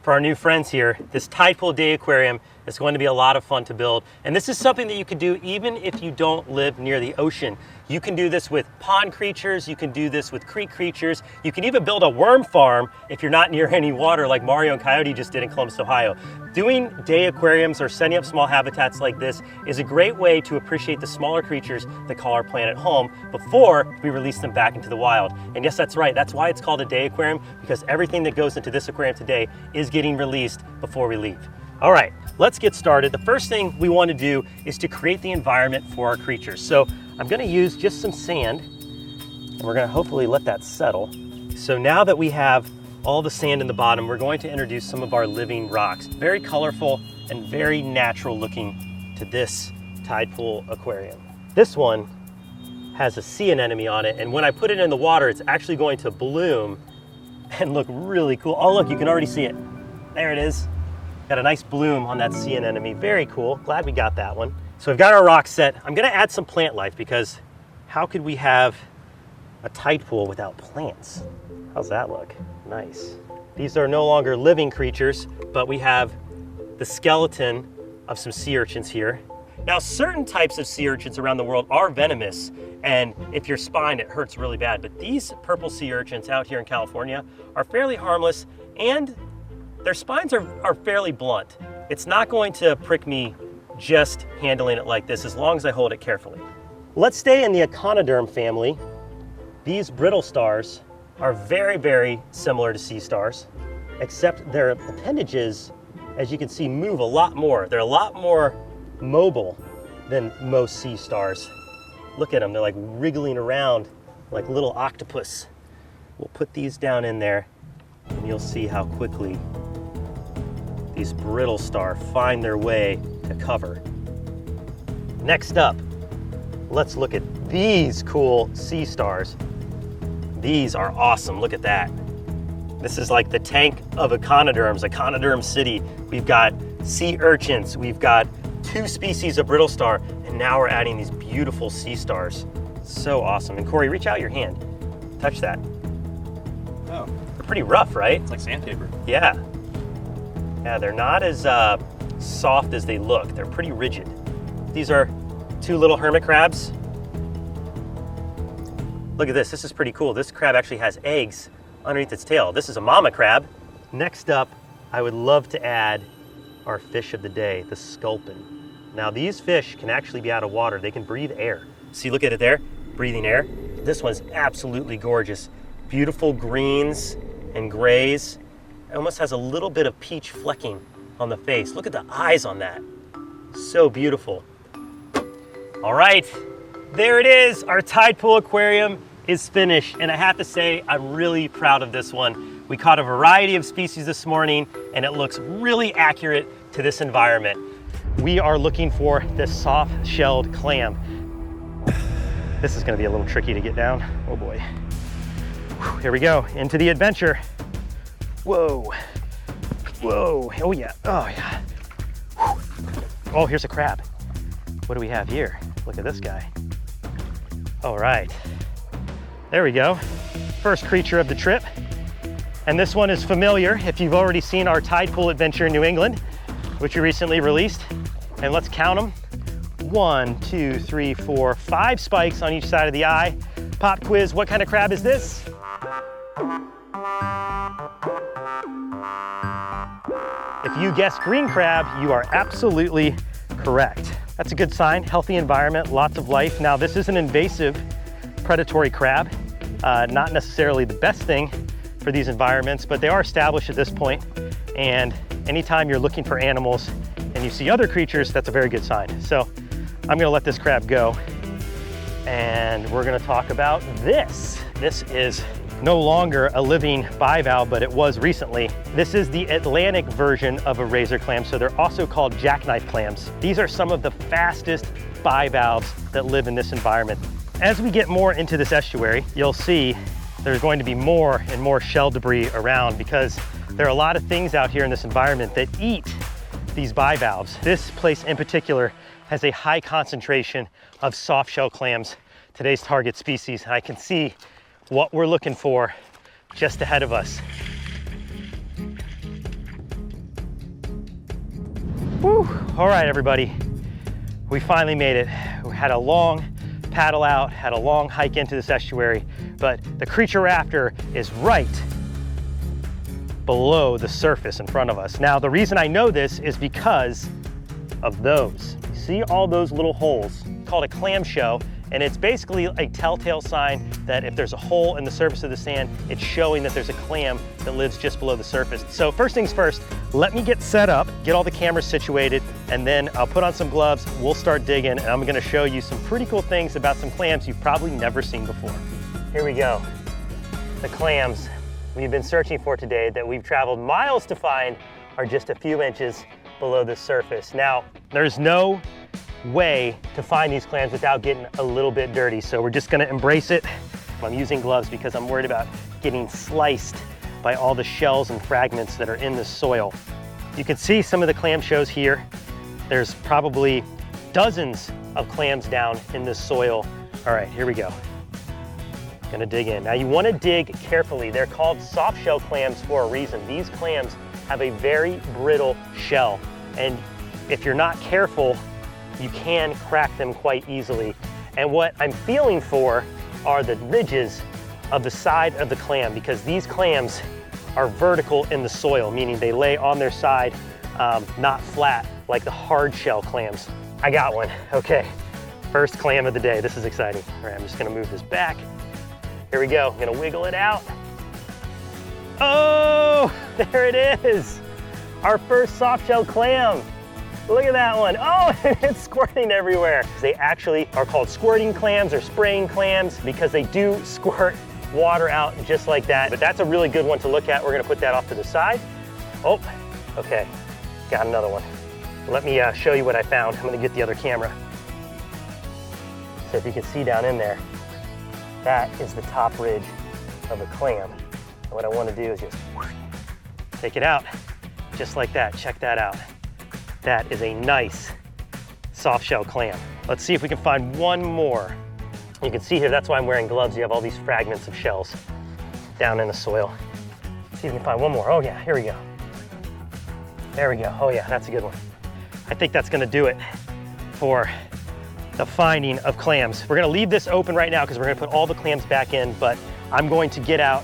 for our new friends here. This tide pool day aquarium is going to be a lot of fun to build. And this is something that you can do even if you don't live near the ocean. You can do this with pond creatures, you can do this with creek creatures, you can even build a worm farm if you're not near any water like Mario and Coyote just did in Columbus, Ohio. Doing day aquariums or setting up small habitats like this is a great way to appreciate the smaller creatures that call our planet home before we release them back into the wild. And yes, that's right, that's why it's called a day aquarium, because everything that goes into this aquarium today is getting released before we leave. All right, let's get started. The first thing we want to do is to create the environment for our creatures. So I'm going to use just some sand, and we're going to hopefully let that settle. So now that we have all the sand in the bottom, we're going to introduce some of our living rocks. Very colorful and very natural looking to this tide pool aquarium. This one has a sea anemone on it, and when I put it in the water, it's actually going to bloom and look really cool. Oh look, you can already see it. There it is. Got a nice bloom on that sea anemone. Very cool. Glad we got that one. So we've got our rocks set. I'm gonna add some plant life because how could we have a tide pool without plants? How's that look? Nice. These are no longer living creatures, but we have the skeleton of some sea urchins here. Now, certain types of sea urchins around the world are venomous, and if you're spined, it hurts really bad. But these purple sea urchins out here in California are fairly harmless, and their spines are fairly blunt. It's not going to prick me just handling it like this, as long as I hold it carefully. Let's stay in the echinoderm family. These brittle stars are very, very similar to sea stars, except their appendages, as you can see, move a lot more. They're a lot more mobile than most sea stars. Look at them, they're like wriggling around like little octopus. We'll put these down in there, and you'll see how quickly these brittle star find their way to cover. Next up, let's look at these cool sea stars. These are awesome, look at that. This is like the tank of echinoderms, Echinoderm City. We've got sea urchins, we've got 2 species of brittle star, and now we're adding these beautiful sea stars. So awesome. And Corey, reach out your hand. Touch that. Oh. They're pretty rough, right? It's like sandpaper. Yeah. Yeah, they're not as soft as they look. They're pretty rigid. These are 2 little hermit crabs. Look at this is pretty cool. This crab actually has eggs underneath its tail. This is a mama crab. Next up, I would love to add our fish of the day, the sculpin. Now these fish can actually be out of water. They can breathe air. See, look at it there, breathing air. This one's absolutely gorgeous. Beautiful greens and grays. It almost has a little bit of peach flecking on the face. Look at the eyes on that. So beautiful. All right, there it is. Our tide pool aquarium is finished. And I have to say, I'm really proud of this one. We caught a variety of species this morning, and it looks really accurate to this environment. We are looking for this soft-shelled clam. This is gonna be a little tricky to get down. Oh boy. Whew, here we go, into the adventure. Whoa, whoa, oh yeah, oh yeah. Whew. Oh, here's a crab. What do we have here? Look at this guy. All right, there we go. First creature of the trip. And this one is familiar if you've already seen our tide pool adventure in New England, which we recently released. And let's count them. 1, 2, 3, 4, 5 spikes on each side of the eye. Pop quiz, what kind of crab is this? If you guessed green crab, you are absolutely correct. That's a good sign, healthy environment, lots of life. Now this is an invasive predatory crab, not necessarily the best thing for these environments, but they are established at this point. And anytime you're looking for animals and you see other creatures, that's a very good sign. So I'm gonna let this crab go, and we're gonna talk about this. This is no longer a living bivalve, but it was recently. This is the Atlantic version of a razor clam, so they're also called jackknife clams. These are some of the fastest bivalves that live in this environment. As we get more into this estuary, you'll see there's going to be more and more shell debris around because there are a lot of things out here in this environment that eat these bivalves. This place in particular has a high concentration of soft shell clams, today's target species, and I can see what we're looking for just ahead of us. Woo. All right, everybody, we finally made it. We had a long paddle out, had a long hike into this estuary, but the creature raptor is right below the surface in front of us. Now, the reason I know this is because of those. You see all those little holes? It's called a clamshell, and it's basically a telltale sign that if there's a hole in the surface of the sand, it's showing that there's a clam that lives just below the surface. So first things first, let me get set up, get all the cameras situated, and then I'll put on some gloves, we'll start digging, and I'm gonna show you some pretty cool things about some clams you've probably never seen before. Here we go. The clams we've been searching for today that we've traveled miles to find are just a few inches below the surface. Now, there's no way to find these clams without getting a little bit dirty, so we're just gonna embrace it. I'm using gloves because I'm worried about getting sliced by all the shells and fragments that are in the soil. You can see some of the clam shows here. There's probably dozens of clams down in this soil. All right, here we go. Gonna dig in. Now you wanna dig carefully. They're called soft shell clams for a reason. These clams have a very brittle shell, and if you're not careful, you can crack them quite easily. And what I'm feeling for are the ridges of the side of the clam, because these clams are vertical in the soil, meaning they lay on their side, not flat like the hard shell clams. I got one, okay. First clam of the day, this is exciting. All right, I'm just gonna move this back. Here we go, I'm gonna wiggle it out. Oh, there it is. Our first soft shell clam. Look at that one. Oh, it's squirting everywhere. They actually are called squirting clams or spraying clams because they do squirt water out just like that. But that's a really good one to look at. We're gonna put that off to the side. Oh, okay, got another one. Let me show you what I found. I'm gonna get the other camera. So if you can see down in there, that is the top ridge of a clam. And what I wanna do is just take it out, just like that. Check that out. That is a nice soft shell clam. Let's see if we can find one more. You can see here, that's why I'm wearing gloves. You have all these fragments of shells down in the soil. Let's see if we can find one more. Oh yeah, here we go. There we go. Oh yeah, that's a good one. I think that's gonna do it for the finding of clams. We're gonna leave this open right now because we're gonna put all the clams back in, but I'm going to get out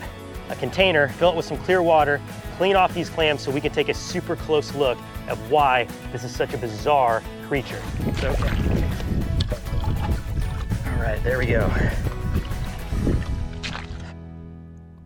a container, fill it with some clear water, clean off these clams so we can take a super close look at why this is such a bizarre creature. Okay. All right, there we go.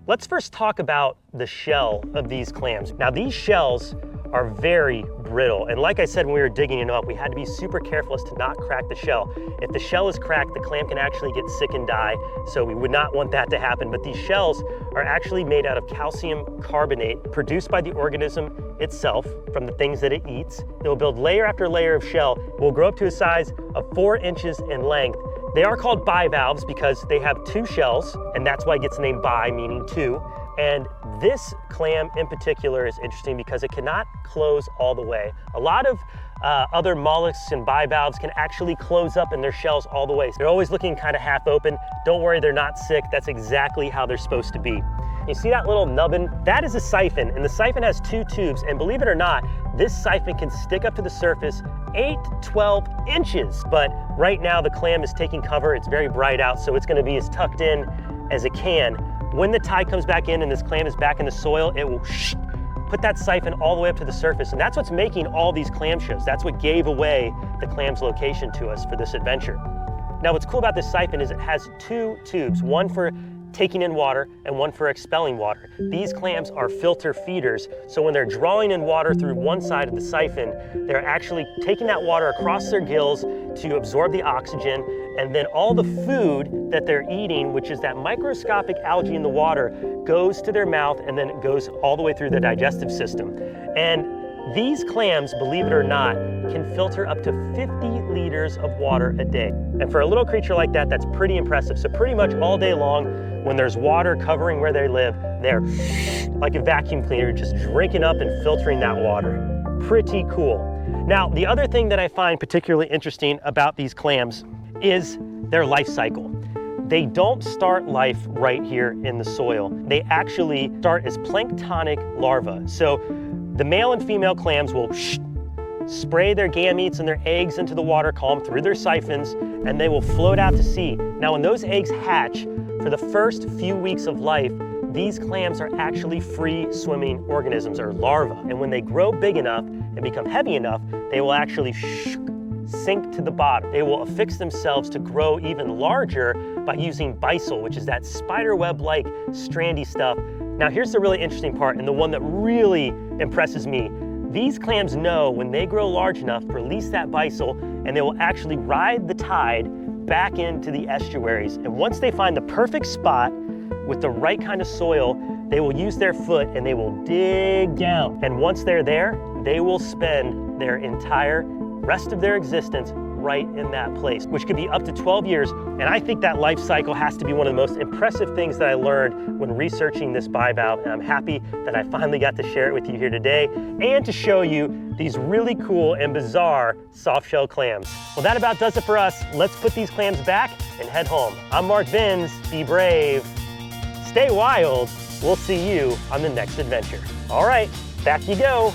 Let's first talk about the shell of these clams. Now these shells are very brittle, and like I said when we were digging it up, we had to be super careful as to not crack the shell. If the shell is cracked, the clam can actually get sick and die, so we would not want that to happen. But these shells are actually made out of calcium carbonate produced by the organism itself from the things that it eats. It will build layer after layer of shell. It will grow up to a size of 4 inches in length. They are called bivalves because they have 2 shells, and that's why it gets the name bi, meaning 2. And this clam in particular is interesting because it cannot close all the way. A lot of other mollusks and bivalves can actually close up in their shells all the way. They're always looking kind of half open. Don't worry, they're not sick. That's exactly how they're supposed to be. You see that little nubbin? That is a siphon, and the siphon has 2 tubes, and believe it or not, this siphon can stick up to the surface 8 to 12 inches. But right now the clam is taking cover. It's very bright out, so it's gonna be as tucked in as it can. When the tide comes back in and this clam is back in the soil, it will put that siphon all the way up to the surface, and that's what's making all these clam shows. That's what gave away the clam's location to us for this adventure. Now what's cool about this siphon is it has 2 tubes, one for taking in water and one for expelling water. These clams are filter feeders, so when they're drawing in water through one side of the siphon, they're actually taking that water across their gills, to absorb the oxygen, and then all the food that they're eating, which is that microscopic algae in the water, goes to their mouth and then it goes all the way through the digestive system. And these clams, believe it or not, can filter up to 50 liters of water a day. And for a little creature like that, that's pretty impressive. So pretty much all day long, when there's water covering where they live, they're like a vacuum cleaner, just drinking up and filtering that water. Pretty cool. Now, the other thing that I find particularly interesting about these clams is their life cycle. They don't start life right here in the soil. They actually start as planktonic larvae. So the male and female clams will spray their gametes and their eggs into the water column through their siphons, and they will float out to sea. Now, when those eggs hatch, for the first few weeks of life, these clams are actually free swimming organisms, or larvae. And when they grow big enough and become heavy enough, they will actually sink to the bottom. They will affix themselves to grow even larger by using byssal, which is that spider web-like strandy stuff. Now here's the really interesting part, and the one that really impresses me. These clams know when they grow large enough, release that byssal, and they will actually ride the tide back into the estuaries. And once they find the perfect spot with the right kind of soil, they will use their foot and they will dig down. And once they're there, they will spend their entire rest of their existence right in that place, which could be up to 12 years. And I think that life cycle has to be one of the most impressive things that I learned when researching this bivalve. And I'm happy that I finally got to share it with you here today and to show you these really cool and bizarre soft-shell clams. Well, that about does it for us. Let's put these clams back and head home. I'm Mark Vins. Be brave, stay wild. We'll see you on the next adventure. All right, back you go.